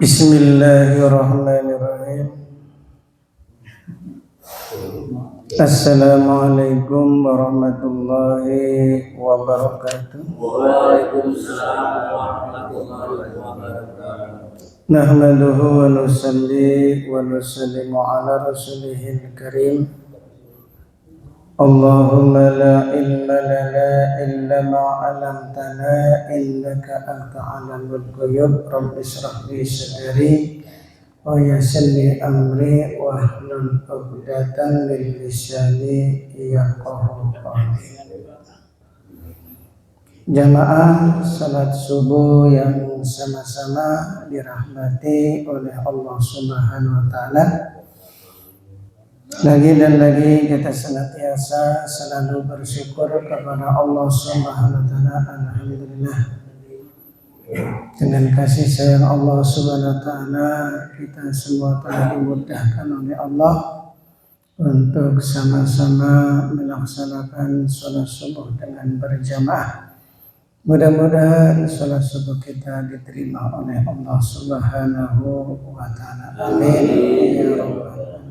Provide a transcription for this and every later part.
Bismillahirrahmanirrahim. Assalamualaikum warahmatullahi wabarakatuh. Waalaikumsalam warahmatullahi wabarakatuh. Nahmaduhu wa nusalli wa nusallimu ala rasulihil karim. Allahumma la ilma lana illa ma 'allamtana innaka anta 'alamul ghuyub. Rabbi ishrah li sadri wa yassir li amri wahlul 'uqdatam min lisani yafqahu qawli. Jamaah salat subuh yang sama-sama dirahmati oleh Allah Subhanahu wa taala. Lagi dan lagi kita senantiasa selalu bersyukur kepada Allah Subhanahu wa taala. Alhamdulillah. Dengan kasih sayang Allah Subhanahu wa taala, kita semua telah dimudahkan oleh Allah untuk sama-sama melaksanakan sholat subuh dengan berjamaah. Mudah-mudahan sholat subuh kita diterima oleh Allah Subhanahu wa taala. Amin ya rabbal alamin.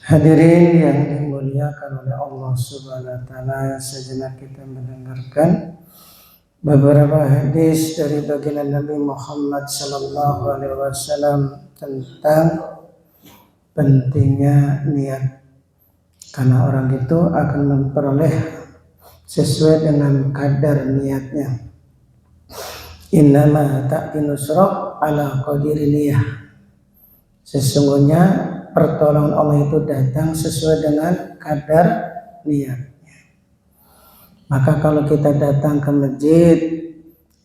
Hadirin yang dimuliakan oleh Allah Subhanahu wa taala, sejenak kita mendengarkan beberapa hadis dari baginda Nabi Muhammad sallallahu alaihi wasallam tentang pentingnya niat. Karena orang itu akan memperoleh sesuai dengan kadar niatnya. Innama ta'inusra ala qadiri niyah. Sesungguhnya pertolongan Allah itu datang sesuai dengan kadar niatnya. Maka kalau kita datang ke masjid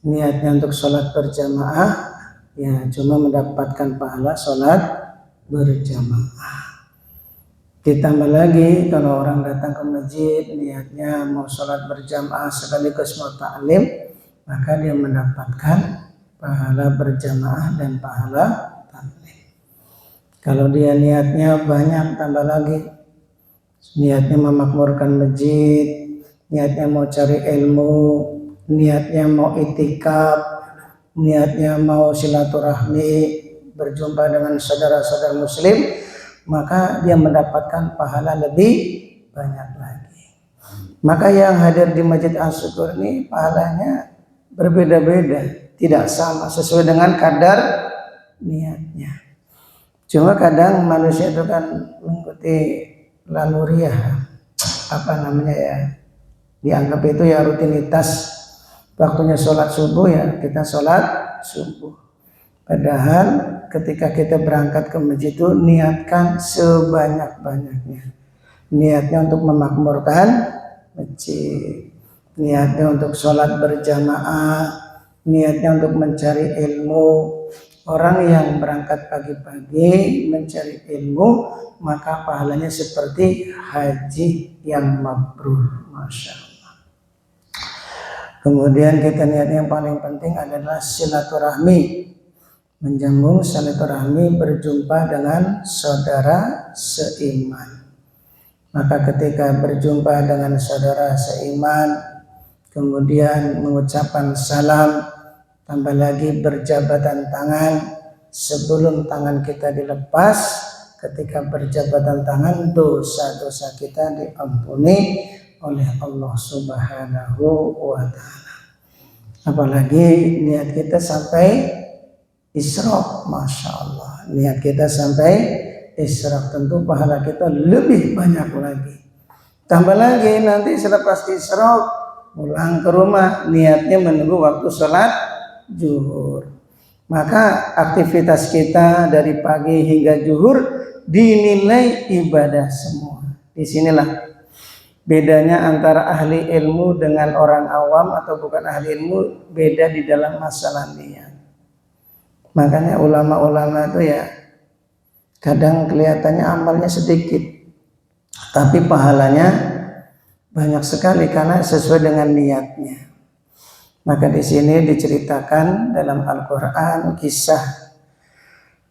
niatnya untuk sholat berjamaah, ya cuma mendapatkan pahala sholat berjamaah. Ditambah lagi kalau orang datang ke masjid niatnya mau sholat berjamaah sekaligus mau ta'lim, maka dia mendapatkan pahala berjamaah dan pahala ta'lim. Kalau dia niatnya banyak, tambah lagi niatnya memakmurkan masjid, niatnya mau cari ilmu, niatnya mau itikaf, niatnya mau silaturahmi, berjumpa dengan saudara-saudara muslim, maka dia mendapatkan pahala lebih banyak lagi. Maka yang hadir di Masjid Asy-Syukur ini pahalanya berbeda-beda, tidak sama sesuai dengan kadar niatnya. Cuma kadang manusia itu kan mengikuti laluriah, dianggap itu ya rutinitas. Waktunya sholat subuh ya kita sholat subuh. Padahal ketika kita berangkat ke masjid itu niatkan sebanyak-banyaknya. Niatnya untuk memakmurkan masjid, niatnya untuk sholat berjamaah, niatnya untuk mencari ilmu. Orang yang berangkat pagi-pagi mencari ilmu, maka pahalanya seperti haji yang mabrur, masya Allah. Kemudian kita lihat yang paling penting adalah silaturahmi, menjambung silaturahmi, berjumpa dengan saudara seiman. Maka ketika berjumpa dengan saudara seiman, kemudian mengucapkan salam, tambah lagi berjabatan tangan. Sebelum tangan kita dilepas, ketika berjabatan tangan, dosa-dosa kita diampuni oleh Allah Subhanahu wa ta'ala. Apalagi niat kita sampai isyraq, masya Allah. Niat kita sampai isyraq, tentu pahala kita lebih banyak lagi. Tambah lagi nanti selepas isyraq pulang ke rumah, niatnya menunggu waktu sholat zuhur. Maka aktivitas kita dari pagi hingga zuhur dinilai ibadah semua. Disinilah bedanya antara ahli ilmu dengan orang awam atau bukan ahli ilmu, beda di dalam masalah niat. Makanya ulama-ulama itu ya kadang kelihatannya amalnya sedikit, tapi pahalanya banyak sekali karena sesuai dengan niatnya. Maka di sini diceritakan dalam Al-Quran kisah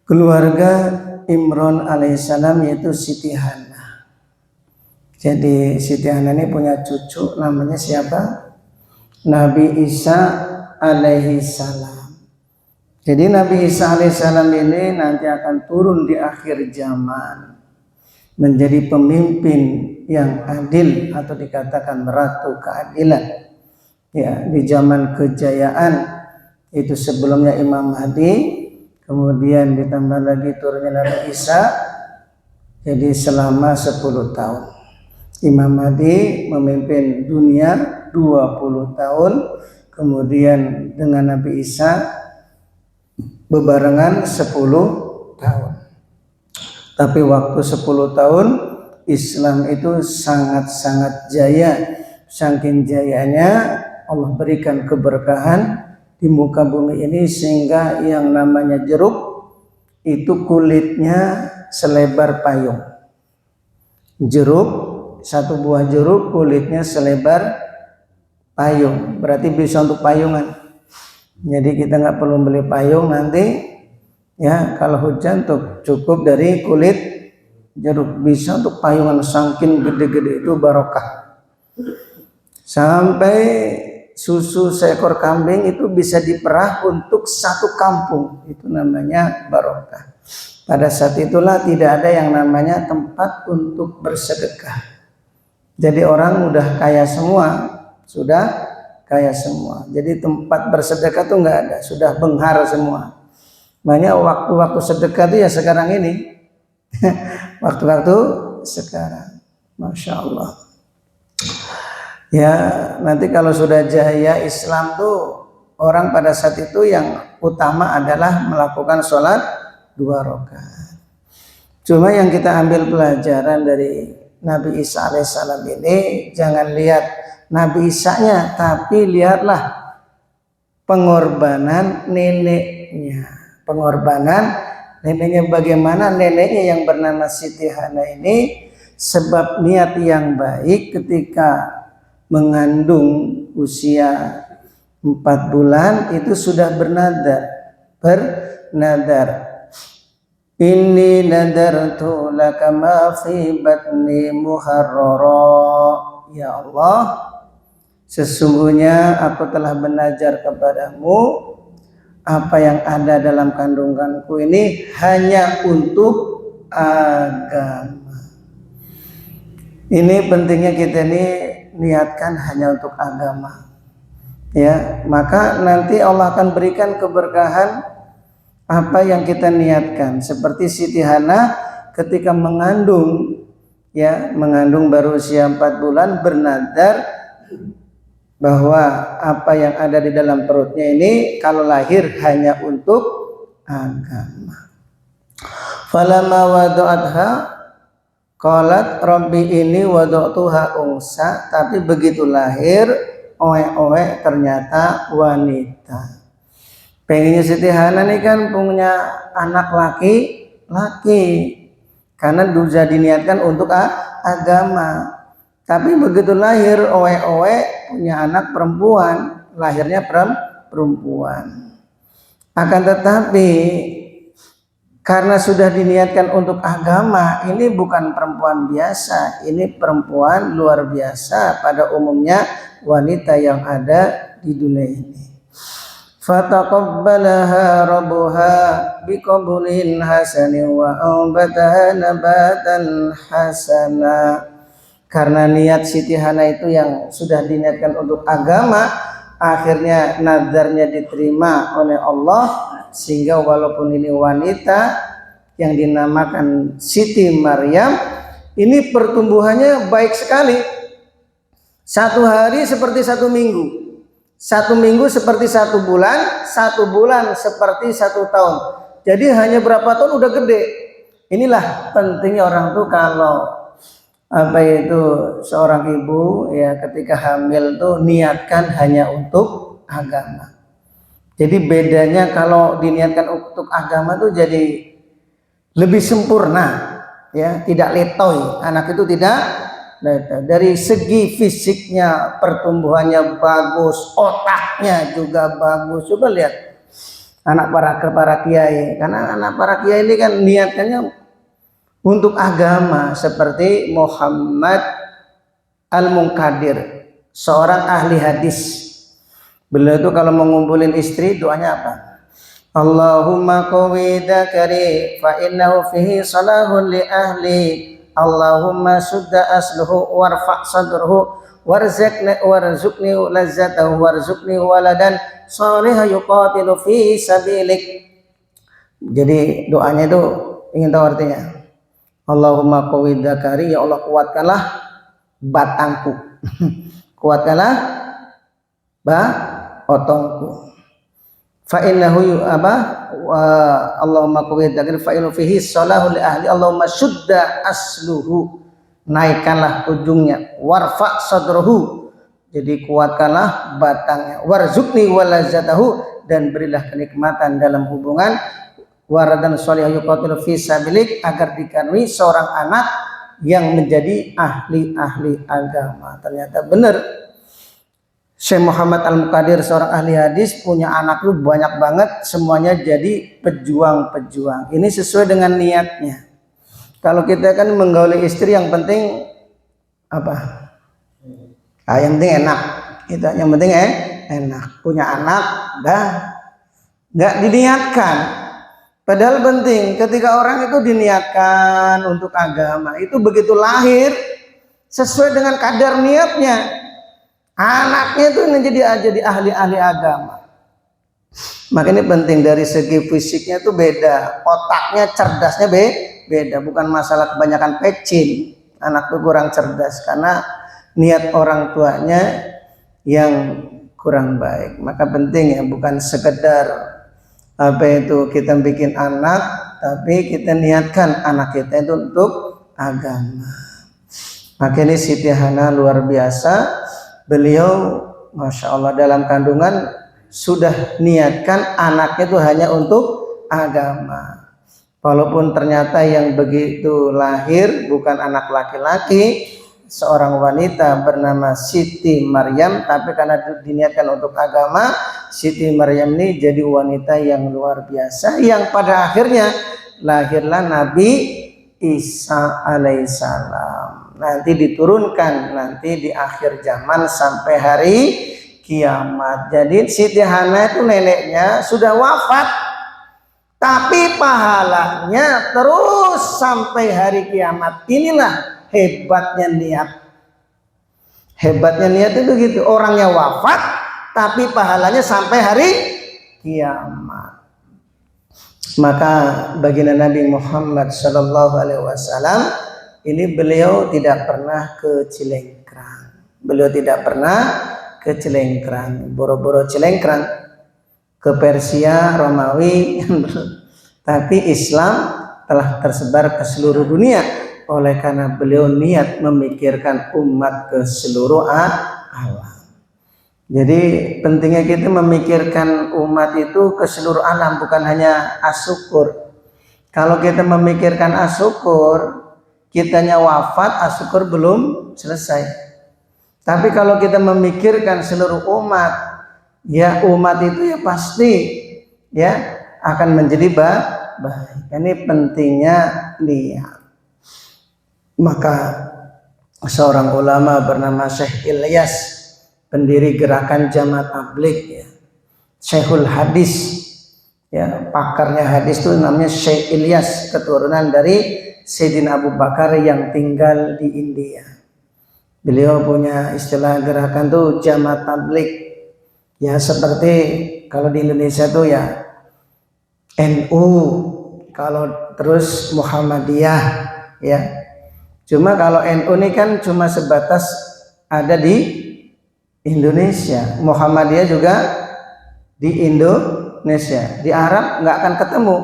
keluarga Imran alaihissalam, yaitu Siti Hana. Jadi Siti Hana ini punya cucu namanya siapa? Nabi Isa alaihissalam. Jadi Nabi Isa alaihissalam ini nanti akan turun di akhir zaman menjadi pemimpin yang adil atau dikatakan ratu keadilan. Ya, di zaman kejayaan itu sebelumnya Imam Mahdi, kemudian ditambah lagi turunnya Nabi Isa, jadi selama 10 tahun. Imam Mahdi memimpin dunia 20 tahun, kemudian dengan Nabi Isa bebarengan 10 tahun. Tapi waktu 10 tahun Islam itu sangat-sangat jaya. Saking jayanya Allah berikan keberkahan di muka bumi ini sehingga yang namanya jeruk itu kulitnya selebar payung. Jeruk, satu buah jeruk kulitnya selebar payung, berarti bisa untuk payungan. Jadi kita nggak perlu beli payung nanti, ya kalau hujan tuh cukup dari kulit jeruk, bisa untuk payungan, saking gede-gede itu barokah. Sampai susu seekor kambing itu bisa diperah untuk satu kampung, itu namanya barokah. Pada saat itulah tidak ada yang namanya tempat untuk bersedekah. Jadi orang udah kaya semua, sudah kaya semua. Jadi tempat bersedekah tuh nggak ada, sudah benghar semua. Makanya waktu-waktu sedekah itu ya sekarang ini. Waktu-waktu sekarang. Masya Allah. Ya nanti kalau sudah jaya Islam tuh orang pada saat itu yang utama adalah melakukan sholat 2 rakaat. Cuma yang kita ambil pelajaran dari Nabi Isa alaihissalam ini, jangan lihat Nabi Isa-nya, tapi lihatlah pengorbanan neneknya. Pengorbanan neneknya bagaimana? Neneknya yang bernama Siti Hana ini sebab niat yang baik ketika mengandung usia 4 bulan itu sudah bernadar. Inni nadartu laka ma fi batni muharrara. Ya Allah, sesungguhnya aku telah bernazar kepadamu apa yang ada dalam kandunganku ini hanya untuk agama. Ini pentingnya kita ini niatkan hanya untuk agama. Ya, maka nanti Allah akan berikan keberkahan apa yang kita niatkan. Seperti Siti Hana ketika mengandung, ya, mengandung baru usia 4 bulan bernadar bahwa apa yang ada di dalam perutnya ini kalau lahir hanya untuk agama. Falamma wada'atha qalat rabbi ini wada'tuha unsa, tapi begitu lahir oe-oe ternyata wanita. Pengennya Siti Hana nih kan punya anak laki-laki karena sudah diniatkan untuk agama. Tapi begitu lahir oe-oe punya anak perempuan, lahirnya perempuan. Akan tetapi karena sudah diniatkan untuk agama, ini bukan perempuan biasa, ini perempuan luar biasa pada umumnya wanita yang ada di dunia ini. Fataqabbalaha rabbuha biqabulin hasanin wa ambataha nabatan hasana. Karena niat Siti Hana itu yang sudah diniatkan untuk agama, akhirnya nadarnya diterima oleh Allah, sehingga walaupun ini wanita yang dinamakan Siti Maryam, ini pertumbuhannya baik sekali. 1 hari seperti 1 minggu, 1 minggu seperti 1 bulan, 1 bulan seperti 1 tahun. Jadi hanya berapa tahun udah gede. Inilah pentingnya orang tuh kalau seorang ibu ya ketika hamil tuh niatkan hanya untuk agama. Jadi bedanya kalau diniatkan untuk agama tuh jadi lebih sempurna, ya, tidak letoy. Anak itu tidak letoy. Dari segi fisiknya pertumbuhannya bagus, otaknya juga bagus. Coba lihat anak para kiai, karena anak para kiai ini kan niatkannya untuk agama, seperti Muhammad Al-Munkadir, seorang ahli hadis. Beliau itu kalau mengumpulin istri doanya apa? Allahumma qawi dzakari fa innahu fihi salahun li ahli. Allahumma sudda asluhu warfa' sadruhu warzuqni lazzatahu warzuqni waladan salihah yuqatilu fi sabilik. Jadi doanya itu ingin tahu artinya. Allahumma qawi dzakari, ya Allah kuatkanlah batangku. Kuatkanlah otongku. Fa innahu Allahumma qawi dzakari fa innahu fihi salahul li ahli. Allahumma sudda asluhu, naikkanlah ujungnya, warfa sadruhu, jadi kuatkanlah batangnya, warzuqni walazatahu, dan berilah kenikmatan dalam hubungan, waradan sholihah yuqatilu fi sabilik, agar dikaruniai seorang anak yang menjadi ahli-ahli agama. Ternyata benar, Syekh Muhammad Al-Muqaddir, seorang ahli hadis, punya anak itu banyak banget, semuanya jadi pejuang-pejuang. Ini sesuai dengan niatnya. Kalau kita kan menggauli istri, yang penting apa? Yang penting enak. Itu yang penting enak. Punya anak, dah nggak diniatkan. Padahal penting. Ketika orang itu diniatkan untuk agama, itu begitu lahir sesuai dengan kadar niatnya, anaknya itu jadi ahli-ahli agama. Makanya penting, dari segi fisiknya itu beda, otaknya cerdasnya beda, bukan masalah kebanyakan pecin, anak itu kurang cerdas karena niat orang tuanya yang kurang baik. Maka penting ya, bukan sekedar kita bikin anak, tapi kita niatkan anak kita itu untuk agama. Makanya Siti Hana luar biasa, beliau Masya Allah dalam kandungan sudah niatkan anaknya itu hanya untuk agama. Walaupun ternyata yang begitu lahir bukan anak laki-laki, seorang wanita bernama Siti Maryam, tapi karena diniatkan untuk agama, Siti Maryam ini jadi wanita yang luar biasa, yang pada akhirnya lahirlah Nabi Isa alaihissalam. Nanti diturunkan nanti di akhir zaman sampai hari kiamat. Jadi Siti Hana itu neneknya sudah wafat, tapi pahalanya terus sampai hari kiamat. Inilah hebatnya niat. Hebatnya niat itu gitu. Orangnya wafat, tapi pahalanya sampai hari kiamat. Maka baginda Nabi Muhammad SAW ini beliau tidak pernah ke Cilengkrang. Beliau tidak pernah ke Cilengkrang, boro-boro Cilengkrang, ke Persia, Romawi, tapi Islam telah tersebar ke seluruh dunia oleh karena beliau niat memikirkan umat ke seluruh alam. Jadi pentingnya kita memikirkan umat itu ke seluruh alam, bukan hanya asyukur. Kalau kita memikirkan asyukur, kitanya wafat, asyukur belum selesai. Tapi kalau kita memikirkan seluruh umat, ya umat itu ya pasti ya akan menjadi baik. Ini pentingnya niat. Maka seorang ulama bernama Syekh Ilyas, pendiri gerakan Jamaah Tabligh, ya, Syekhul Hadis, ya, pakarnya hadis itu namanya Syekh Ilyas, keturunan dari Sayyidina Abu Bakar yang tinggal di India. Beliau punya istilah gerakan tuh Jamaah Tabligh, ya seperti kalau di Indonesia tuh ya NU, kalau terus Muhammadiyah, ya. Cuma kalau NU ini kan cuma sebatas ada di Indonesia, Muhammadiyah juga di Indonesia. Di Arab nggak akan ketemu,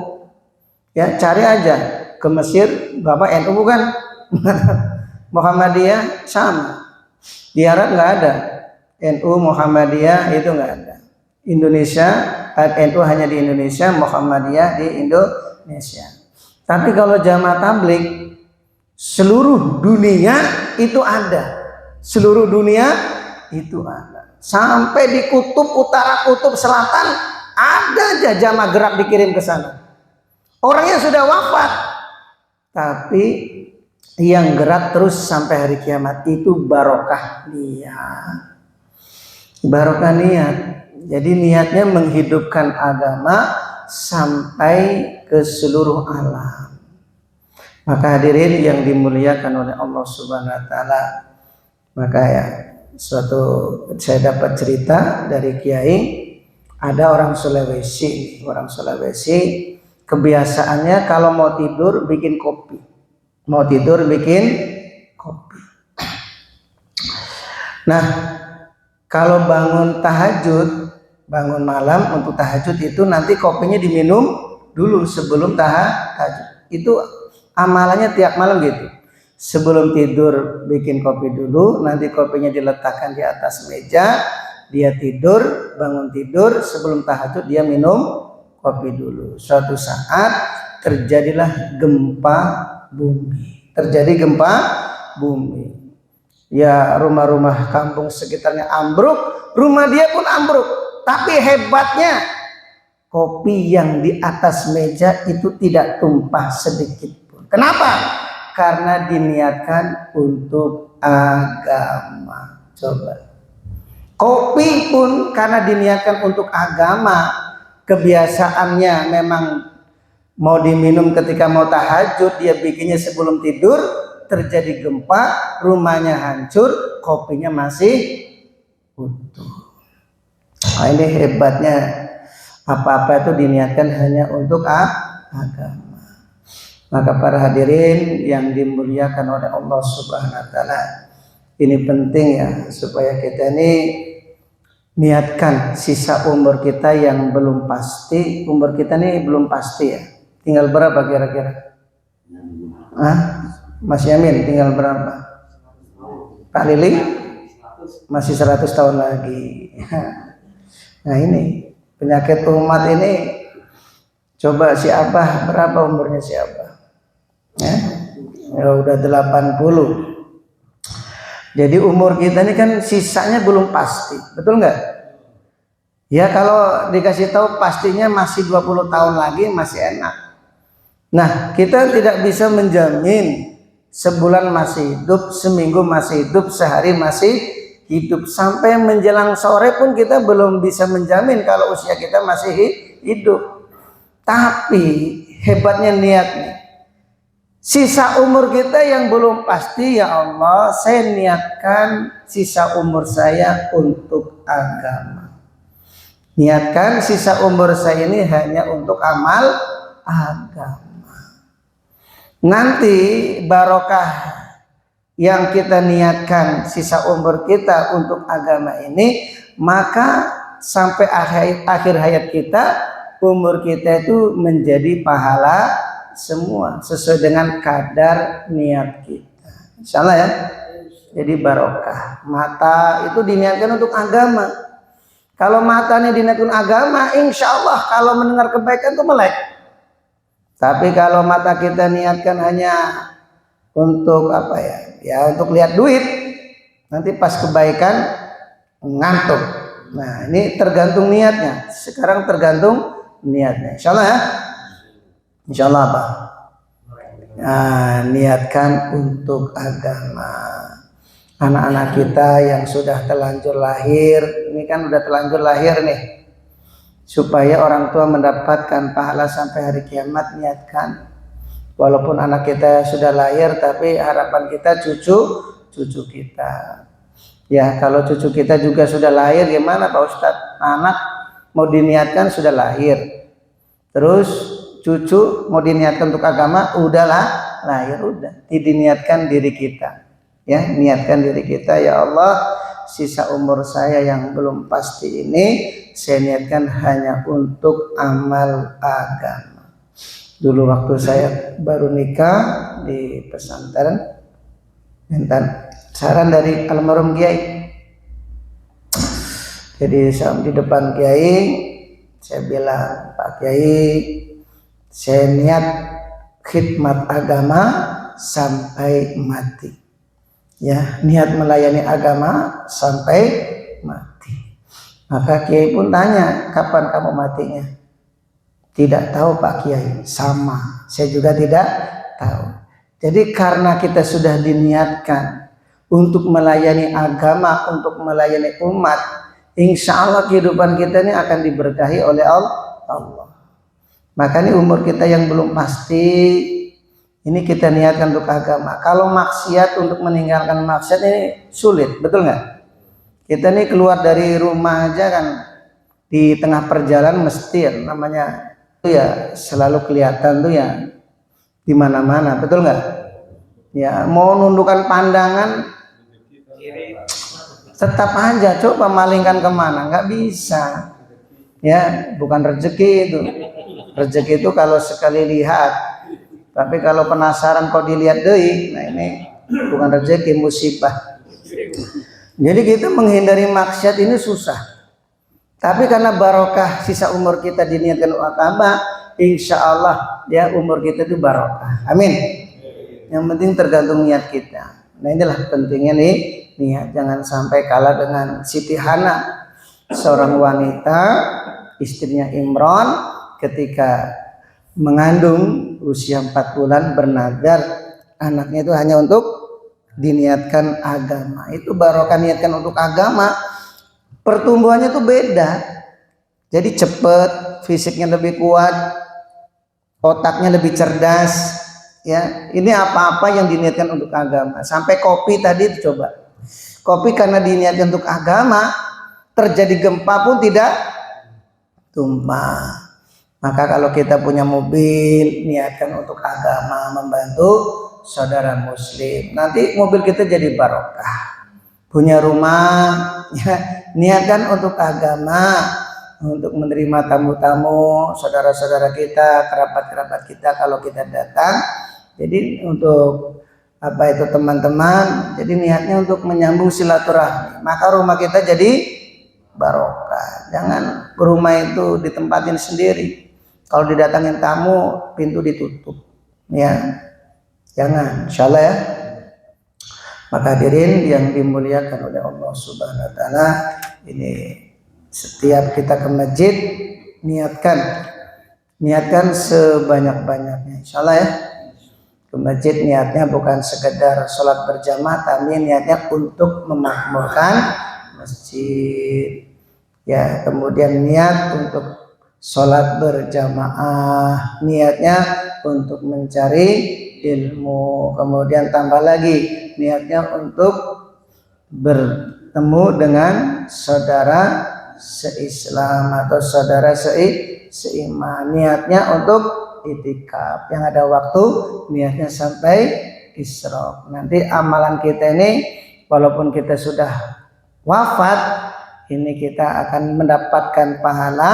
ya cari aja ke Mesir, Bapak NU bukan? Muhammadiyah sama. Di Arab nggak ada NU, Muhammadiyah itu nggak ada. Indonesia NU hanya di Indonesia, Muhammadiyah di Indonesia. Tapi kalau Jamaah Tabligh seluruh dunia itu ada, seluruh dunia itu ada. Sampai di kutub utara, kutub selatan ada aja jamaah gerak dikirim ke sana. Orangnya sudah wafat, tapi yang gerak terus sampai hari kiamat itu barokah niat. Barokah niat. Jadi niatnya menghidupkan agama, sampai ke seluruh alam. Maka hadirin yang dimuliakan oleh Allah Subhanahu wa taala, maka ya saya dapat cerita dari kiai, ada orang Sulawesi kebiasaannya kalau mau tidur bikin kopi. Nah, kalau bangun malam untuk tahajud itu nanti kopinya diminum dulu sebelum tahajud. Itu amalannya tiap malam gitu. Sebelum tidur bikin kopi dulu, nanti kopinya diletakkan di atas meja, dia tidur, bangun tidur, sebelum tahajud dia minum kopi dulu. Suatu saat terjadilah gempa bumi. Ya, rumah-rumah kampung sekitarnya ambruk, rumah dia pun ambruk. Tapi hebatnya kopi yang di atas meja itu tidak tumpah sedikit pun. Kenapa? Karena diniatkan untuk agama. Coba. Kopi pun karena diniatkan untuk agama, kebiasaannya memang mau diminum ketika mau tahajud, dia bikinnya sebelum tidur, terjadi gempa, rumahnya hancur, kopinya masih utuh. Nah, ini hebatnya apa-apa itu diniatkan hanya untuk agama. Maka para hadirin yang dimuliakan oleh Allah Subhanahu wa taala, ini penting ya supaya kita ini niatkan sisa umur kita yang belum pasti. Umur kita ini belum pasti ya. Tinggal berapa kira-kira? Mas Yamin tinggal berapa? Pak Lili? Masih 100 tahun lagi. Nah, ini penyakit umat ini. Coba si Abah berapa umurnya si Abah? Ya udah 80. Jadi umur kita ini kan sisanya belum pasti, betul nggak? Ya kalau dikasih tahu pastinya masih 20 tahun lagi masih enak. Nah, kita tidak bisa menjamin sebulan masih hidup, seminggu masih hidup, sehari masih hidup. Sampai menjelang sore pun kita belum bisa menjamin kalau usia kita masih hidup. Tapi hebatnya niatnya. Sisa umur kita yang belum pasti, ya Allah, saya niatkan sisa umur saya untuk agama. Niatkan sisa umur saya ini hanya untuk amal agama. Nanti barokah yang kita niatkan sisa umur kita untuk agama ini, maka sampai akhir hayat kita, umur kita itu menjadi pahala semua sesuai dengan kadar niat kita. Insyaallah ya. Jadi barokah. Mata itu diniatkan untuk agama. Kalau matanya diniatkan agama, insya Allah kalau mendengar kebaikan itu melek. Tapi kalau mata kita niatkan hanya untuk apa ya? Ya untuk lihat duit, nanti pas kebaikan ngantuk. Nah ini tergantung niatnya. Sekarang tergantung niatnya. Insya Allah ya. Insya Allah apa? Nah, niatkan untuk agama. Anak-anak kita yang sudah terlanjur lahir, ini kan udah terlanjur lahir nih, supaya orang tua mendapatkan pahala sampai hari kiamat, niatkan. Walaupun anak kita sudah lahir, tapi harapan kita cucu kita. Ya kalau cucu kita juga sudah lahir, gimana Pak Ustadz? Anak mau diniatkan sudah lahir, terus cucu mau diniatkan untuk agama, udahlah lahir, udah diniatkan diri kita. Ya, niatkan diri kita, ya Allah, sisa umur saya yang belum pasti ini saya niatkan hanya untuk amal agama. Dulu waktu saya baru nikah di pesantren, minta saran dari almarhum Kiai. Jadi di depan Kiai saya bilang, Pak Kiai, saya niat khidmat agama sampai mati. Ya, niat melayani agama sampai mati. Maka Kiai pun tanya, kapan kamu matinya? Tidak tahu Pak Kiai. Sama, saya juga tidak tahu. Jadi karena kita sudah diniatkan untuk melayani agama, untuk melayani umat, insya Allah kehidupan kita ini akan diberkahi oleh Allah. Maka ini umur kita yang belum pasti, ini kita niatkan untuk agama. Kalau maksiat, untuk meninggalkan maksiat ini sulit, betul nggak? Kita nih keluar dari rumah aja kan, di tengah perjalanan mesti ya, namanya itu ya selalu kelihatan tuh ya di mana-mana, betul nggak? Ya mau nundukkan pandangan, tetap aja coba malingkan kemana, nggak bisa. Ya bukan rezeki itu. Rezeki itu kalau sekali lihat, tapi kalau penasaran kok dilihat deui, nah ini bukan rezeki, musibah. Jadi kita menghindari maksiat ini susah. Tapi karena barokah sisa umur kita diniatkan agama, insya Allah ya umur kita itu barokah. Amin. Yang penting tergantung niat kita. Nah inilah pentingnya nih niat. Jangan sampai kalah dengan Siti Hana, seorang wanita, istrinya Imran, ketika mengandung usia 4 bulan bernazar anaknya itu hanya untuk diniatkan agama. Itu barokah niatkan untuk agama, pertumbuhannya tuh beda. Jadi cepat, fisiknya lebih kuat, otaknya lebih cerdas. Ya, ini apa-apa yang diniatkan untuk agama. Sampai kopi tadi coba. Kopi karena diniatkan untuk agama, terjadi gempa pun tidak tumpah. Maka kalau kita punya mobil, niatkan untuk agama, membantu saudara muslim. Nanti mobil kita jadi barokah. Punya rumah, ya, niatkan untuk agama, untuk menerima tamu-tamu, saudara-saudara kita, kerabat-kerabat kita kalau kita datang. Jadi untuk apa itu teman-teman, jadi niatnya untuk menyambung silaturahmi. Maka rumah kita jadi barokah. Jangan rumah itu ditempatin sendiri. Kalau didatangin tamu, pintu ditutup. Ya, jangan. Insyaallah ya. Maka hadirin yang dimuliakan oleh Allah Subhanahu Wa Taala, ini setiap kita ke masjid niatkan sebanyak-banyaknya. Insyaallah ya. Ke masjid niatnya bukan sekedar sholat berjamaah, tapi niatnya untuk memakmurkan masjid. Ya, kemudian niat untuk sholat berjamaah, niatnya untuk mencari ilmu. Kemudian tambah lagi niatnya untuk bertemu dengan saudara seislam atau saudara seiman. Niatnya untuk itikaf, yang ada waktu niatnya sampai isyraq. Nanti amalan kita ini walaupun kita sudah wafat, ini kita akan mendapatkan pahala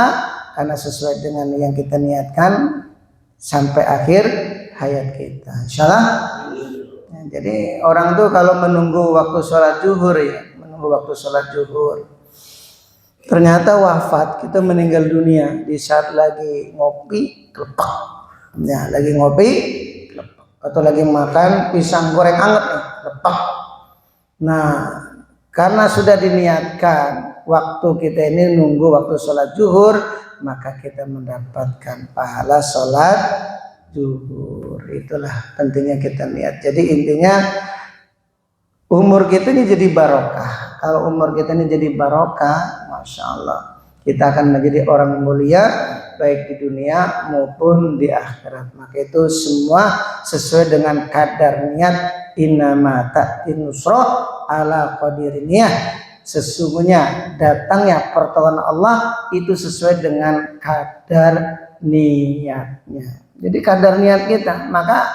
karena sesuai dengan yang kita niatkan sampai akhir hayat kita, insyaallah. Nah, jadi orang tuh kalau menunggu waktu sholat zuhur ya, menunggu waktu sholat zuhur, ternyata wafat, kita meninggal dunia di saat lagi ngopi kelepak. Ya, lagi ngopi atau lagi makan pisang goreng anget nih, lepak. Nah, karena sudah diniatkan waktu kita ini nunggu waktu sholat zuhur, maka kita mendapatkan pahala sholat zuhur. Itulah pentingnya kita niat. Jadi intinya umur kita ini jadi barokah. Kalau umur kita ini jadi barokah, masya Allah, kita akan menjadi orang mulia baik di dunia maupun di akhirat. Maka itu semua sesuai dengan kadar niat. Innama ta'ti nusrah ala qadiri niyah. Sesungguhnya datangnya pertolongan Allah itu sesuai dengan kadar niatnya. Jadi kadar niat kita, maka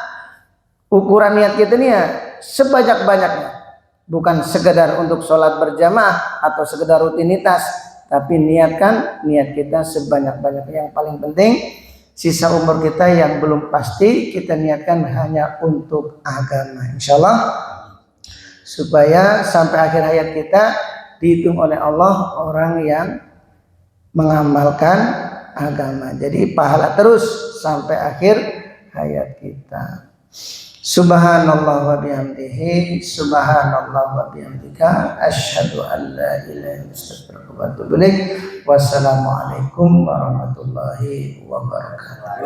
ukuran niat kita ini ya sebanyak-banyaknya. Bukan sekedar untuk sholat berjamaah atau sekedar rutinitas, tapi niatkan niat kita sebanyak-banyaknya. Yang paling penting sisa umur kita yang belum pasti kita niatkan hanya untuk agama, insyaallah, supaya sampai akhir hayat kita dihitung oleh Allah orang yang mengamalkan agama. Jadi pahala terus sampai akhir hayat kita. Subhanallah wa bihamdihi, subhanallah wa bihamdika, asyhadu an la ilaha illa anta astaghfiruka wa atubu ilaik. Wassalamualaikum warahmatullahi wabarakatuh.